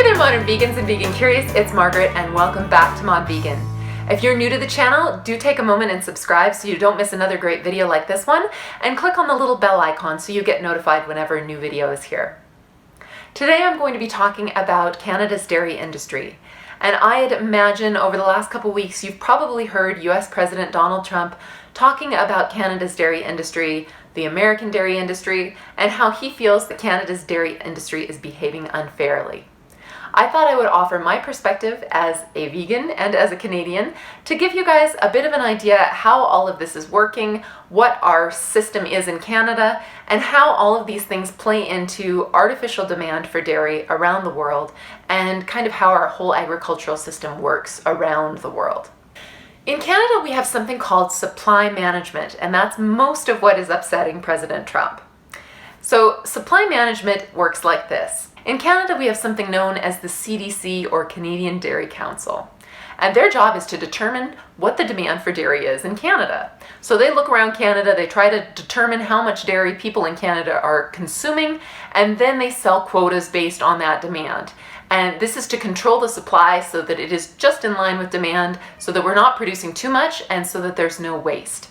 Hey there, modern vegans and vegan curious, it's Margaret and welcome back to Mod Vegan. If you're new to the channel, do take a moment and subscribe so you don't miss another great video like this one, and click on the little bell icon so you get notified whenever a new video is here. Today I'm going to be talking about Canada's dairy industry. And I'd imagine over the last couple weeks you've probably heard US President Donald Trump talking about Canada's dairy industry, the American dairy industry, and how he feels that Canada's dairy industry is behaving unfairly. I thought I would offer my perspective as a vegan and as a Canadian to give you guys a bit of an idea how all of this is working, what our system is in Canada, and how all of these things play into artificial demand for dairy around the world, and kind of how our whole agricultural system works around the world. In Canada, we have something called supply management, and that's most of what is upsetting President Trump. So supply management works like this. In Canada, we have something known as the CDC, or Canadian Dairy Council, and their job is to determine what the demand for dairy is in Canada. So they look around Canada, they try to determine how much dairy people in Canada are consuming, and then they sell quotas based on that demand. And this is to control the supply so that it is just in line with demand, so that we're not producing too much and so that there's no waste.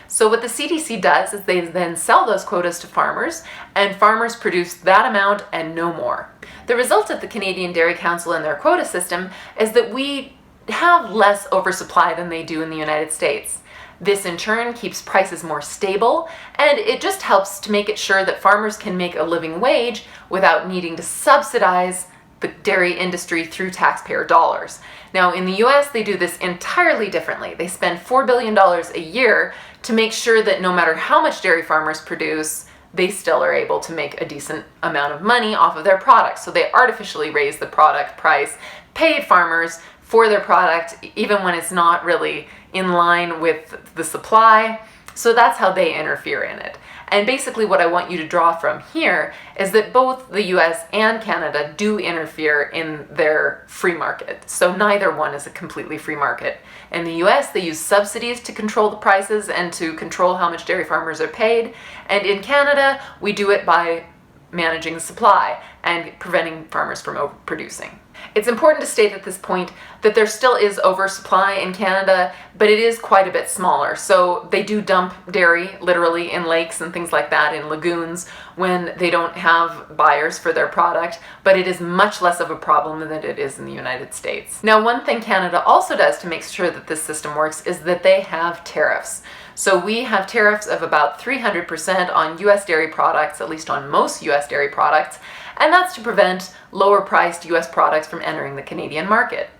So what the CDC does is they then sell those quotas to farmers, and farmers produce that amount and no more. The result of the Canadian Dairy Council and their quota system is that we have less oversupply than they do in the United States. This in turn keeps prices more stable, and it just helps to make it sure that farmers can make a living wage without needing to subsidize the dairy industry through taxpayer dollars. Now in the US, they do this entirely differently. They spend $4 billion a year to make sure that no matter how much dairy farmers produce, they still are able to make a decent amount of money off of their products. So they artificially raise the product price, pay farmers for their product, even when it's not really in line with the supply. So that's how they interfere in it. And basically what I want you to draw from here is that both the US and Canada do interfere in their free market. So neither one is a completely free market. In the US, they use subsidies to control the prices and to control how much dairy farmers are paid. And in Canada, we do it by managing the supply and preventing farmers from overproducing. It's important to state at this point that there still is oversupply in Canada, but it is quite a bit smaller. So they do dump dairy literally in lakes and things like that, in lagoons, when they don't have buyers for their product, but it is much less of a problem than it is in the United States. Now, one thing Canada also does to make sure that this system works is that they have tariffs. So we have tariffs of about 300% on US dairy products, at least on most US dairy products, and that's to prevent lower priced US products from entering the Canadian market.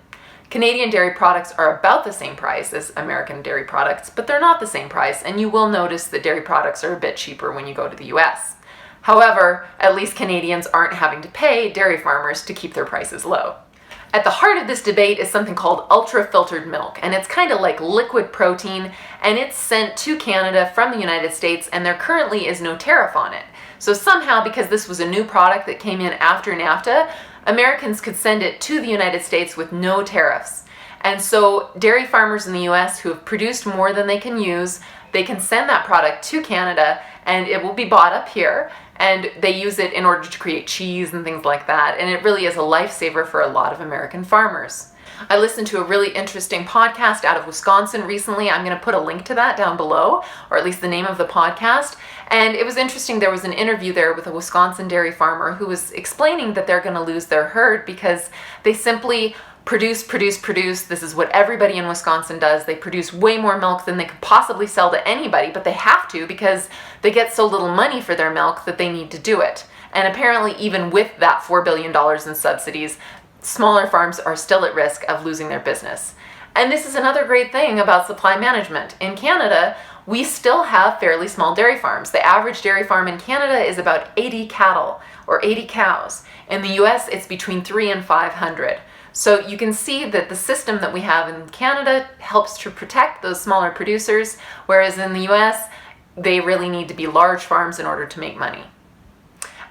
Canadian dairy products are about the same price as American dairy products, but they're not the same price, and you will notice that dairy products are a bit cheaper when you go to the US. However, at least Canadians aren't having to pay dairy farmers to keep their prices low. At the heart of this debate is something called ultra-filtered milk, and it's kind of like liquid protein, and it's sent to Canada from the United States, and there currently is no tariff on it. So somehow, because this was a new product that came in after NAFTA, Americans could send it to the United States with no tariffs. And so dairy farmers in the US who have produced more than they can use, they can send that product to Canada, and it will be bought up here, and they use it in order to create cheese and things like that. And it really is a lifesaver for a lot of American farmers. I listened to a really interesting podcast out of Wisconsin recently. I'm going to put a link to that down below, or at least the name of the podcast. And it was interesting. There was an interview there with a Wisconsin dairy farmer who was explaining that they're going to lose their herd because they simply produce. This is what everybody in Wisconsin does. They produce way more milk than they could possibly sell to anybody, but they have to because they get so little money for their milk that they need to do it. And apparently even with that $4 billion in subsidies, smaller farms are still at risk of losing their business. And this is another great thing about supply management. In Canada, we still have fairly small dairy farms. The average dairy farm in Canada is about 80 cattle or 80 cows. In the US, it's between 300 and 500. So you can see that the system that we have in Canada helps to protect those smaller producers, whereas in the US, they really need to be large farms in order to make money.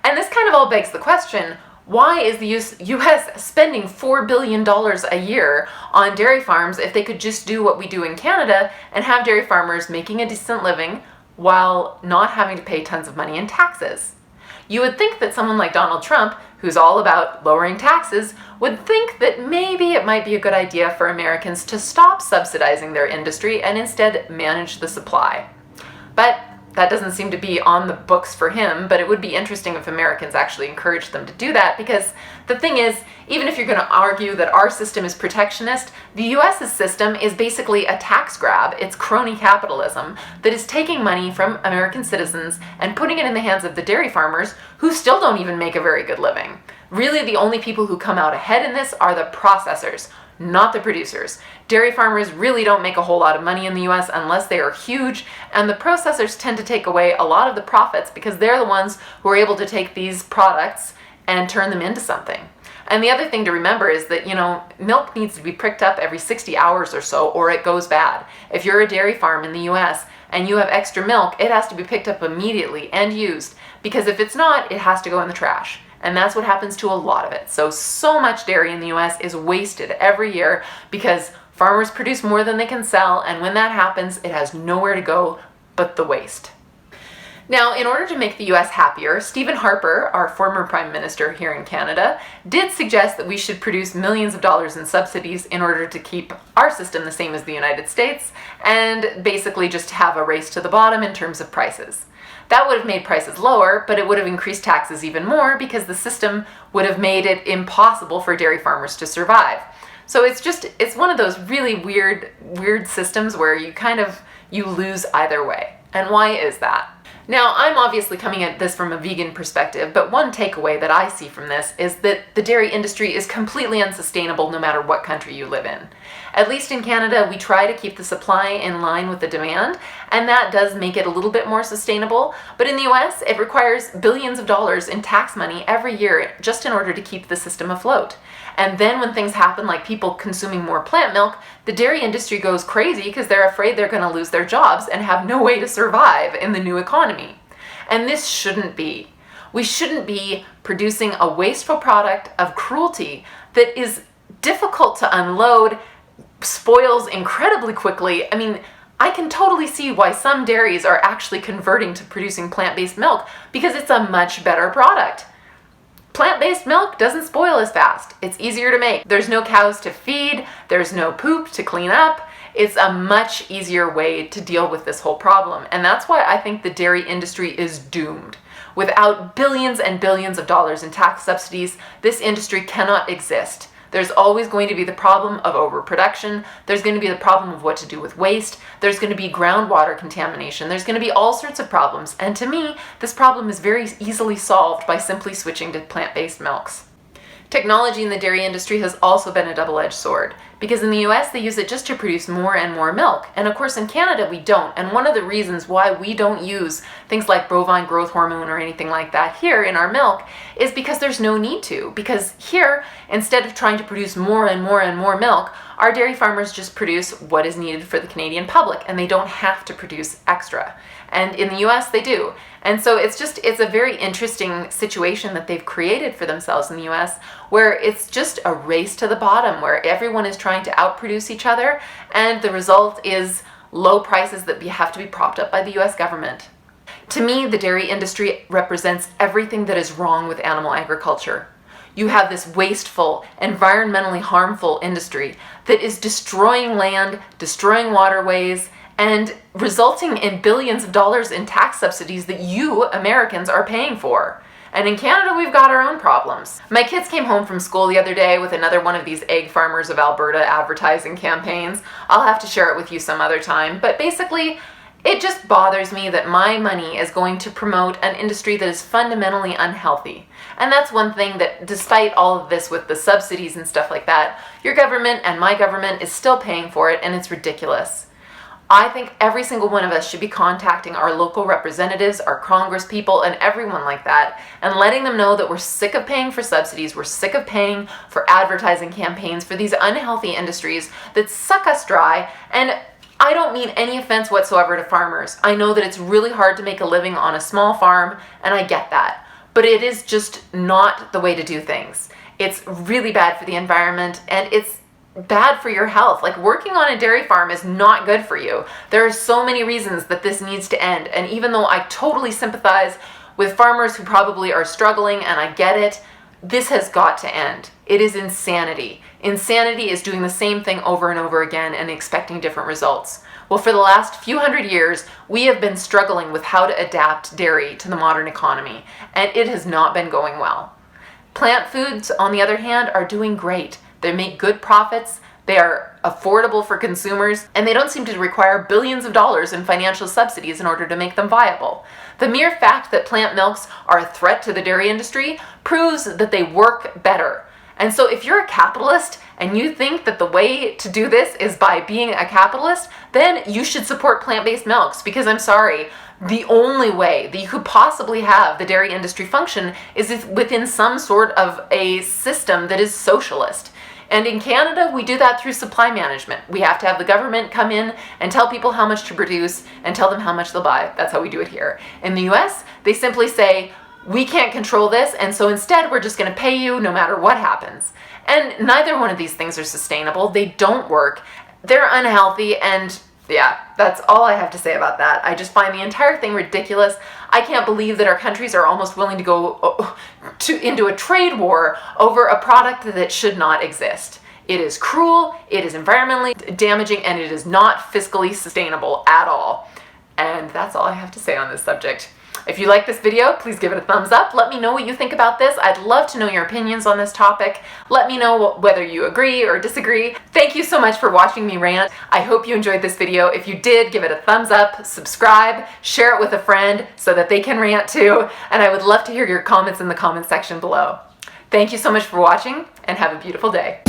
And this kind of all begs the question, why is the US spending $4 billion a year on dairy farms if they could just do what we do in Canada and have dairy farmers making a decent living while not having to pay tons of money in taxes? You would think that someone like Donald Trump, who's all about lowering taxes, would think that maybe it might be a good idea for Americans to stop subsidizing their industry and instead manage the supply. But that doesn't seem to be on the books for him, but it would be interesting if Americans actually encouraged them to do that, because the thing is, even if you're going to argue that our system is protectionist, the US's system is basically a tax grab. It's crony capitalism that is taking money from American citizens and putting it in the hands of the dairy farmers, who still don't even make a very good living. Really, the only people who come out ahead in this are the processors, not the producers. Dairy farmers really don't make a whole lot of money in the US unless they are huge, and the processors tend to take away a lot of the profits because they're the ones who are able to take these products and turn them into something. And the other thing to remember is that, milk needs to be pricked up every 60 hours or so, or it goes bad. If you're a dairy farm in the US and you have extra milk, it has to be picked up immediately and used, because if it's not, it has to go in the trash. And that's what happens to a lot of it. So much dairy in the US is wasted every year because farmers produce more than they can sell, and when that happens, it has nowhere to go but the waste. Now, in order to make the US happier, Stephen Harper, our former Prime Minister here in Canada, did suggest that we should produce millions of dollars in subsidies in order to keep our system the same as the United States, and basically just have a race to the bottom in terms of prices. That would have made prices lower, but it would have increased taxes even more because the system would have made it impossible for dairy farmers to survive. So it's one of those really weird systems where you lose either way. And why is that? Now, I'm obviously coming at this from a vegan perspective, but one takeaway that I see from this is that the dairy industry is completely unsustainable no matter what country you live in. At least in Canada, we try to keep the supply in line with the demand, and that does make it a little bit more sustainable. But in the US, it requires billions of dollars in tax money every year just in order to keep the system afloat. And then when things happen, like people consuming more plant milk, the dairy industry goes crazy because they're afraid they're going to lose their jobs and have no way to survive in the new economy. And this shouldn't be. We shouldn't be producing a wasteful product of cruelty that is difficult to unload, spoils incredibly quickly. I mean, I can totally see why some dairies are actually converting to producing plant-based milk because it's a much better product. Plant-based milk doesn't spoil as fast. It's easier to make. There's no cows to feed. There's no poop to clean up. It's a much easier way to deal with this whole problem. And that's why I think the dairy industry is doomed. Without billions and billions of dollars in tax subsidies, this industry cannot exist. There's always going to be the problem of overproduction. There's going to be the problem of what to do with waste. There's going to be groundwater contamination. There's going to be all sorts of problems. And to me, this problem is very easily solved by simply switching to plant-based milks. Technology in the dairy industry has also been a double-edged sword, because in the US they use it just to produce more and more milk, and of course in Canada we don't. And one of the reasons why we don't use things like bovine growth hormone or anything like that here in our milk is because there's no need to. Because here, instead of trying to produce more and more and more milk, our dairy farmers just produce what is needed for the Canadian public, and they don't have to produce extra. And in the US they do. And so it's a very interesting situation that they've created for themselves in the US, where it's just a race to the bottom, where everyone is trying to outproduce each other, and the result is low prices that have to be propped up by the US government. To me, the dairy industry represents everything that is wrong with animal agriculture. You have this wasteful, environmentally harmful industry that is destroying land, destroying waterways, and resulting in billions of dollars in tax subsidies that you Americans are paying for. And in Canada, we've got our own problems. My kids came home from school the other day with another one of these Egg Farmers of Alberta advertising campaigns. I'll have to share it with you some other time, but basically, it just bothers me that my money is going to promote an industry that is fundamentally unhealthy. And that's one thing that, despite all of this with the subsidies and stuff like that, your government and my government is still paying for it, and it's ridiculous. I think every single one of us should be contacting our local representatives, our Congress people, and everyone like that, and letting them know that we're sick of paying for subsidies, we're sick of paying for advertising campaigns for these unhealthy industries that suck us dry. And I don't mean any offense whatsoever to farmers. I know that it's really hard to make a living on a small farm, and I get that. But it is just not the way to do things. It's really bad for the environment, and it's bad for your health. Like, working on a dairy farm is not good for you. There are so many reasons that this needs to end, and even though I totally sympathize with farmers who probably are struggling, and I get it. This has got to end. It is insanity. Insanity is doing the same thing over and over again and expecting different results. Well, for the last few hundred years, we have been struggling with how to adapt dairy to the modern economy, and it has not been going well. Plant foods, on the other hand, are doing great. They make good profits, they are affordable for consumers, and they don't seem to require billions of dollars in financial subsidies in order to make them viable. The mere fact that plant milks are a threat to the dairy industry proves that they work better. And so if you're a capitalist and you think that the way to do this is by being a capitalist, then you should support plant-based milks, because I'm sorry, the only way that you could possibly have the dairy industry function is if within some sort of a system that is socialist. And in Canada, we do that through supply management. We have to have the government come in and tell people how much to produce and tell them how much they'll buy. That's how we do it here. In the US, they simply say, we can't control this, and so instead we're just going to pay you no matter what happens. And neither one of these things are sustainable. They don't work. They're unhealthy, and yeah, that's all I have to say about that. I just find the entire thing ridiculous. I can't believe that our countries are almost willing to go into a trade war over a product that should not exist. It is cruel, it is environmentally damaging, and it is not fiscally sustainable at all. And that's all I have to say on this subject. If you like this video, please give it a thumbs up. Let me know what you think about this. I'd love to know your opinions on this topic. Let me know whether you agree or disagree. Thank you so much for watching me rant. I hope you enjoyed this video. If you did, give it a thumbs up, subscribe, share it with a friend so that they can rant too. And I would love to hear your comments in the comment section below. Thank you so much for watching, and have a beautiful day.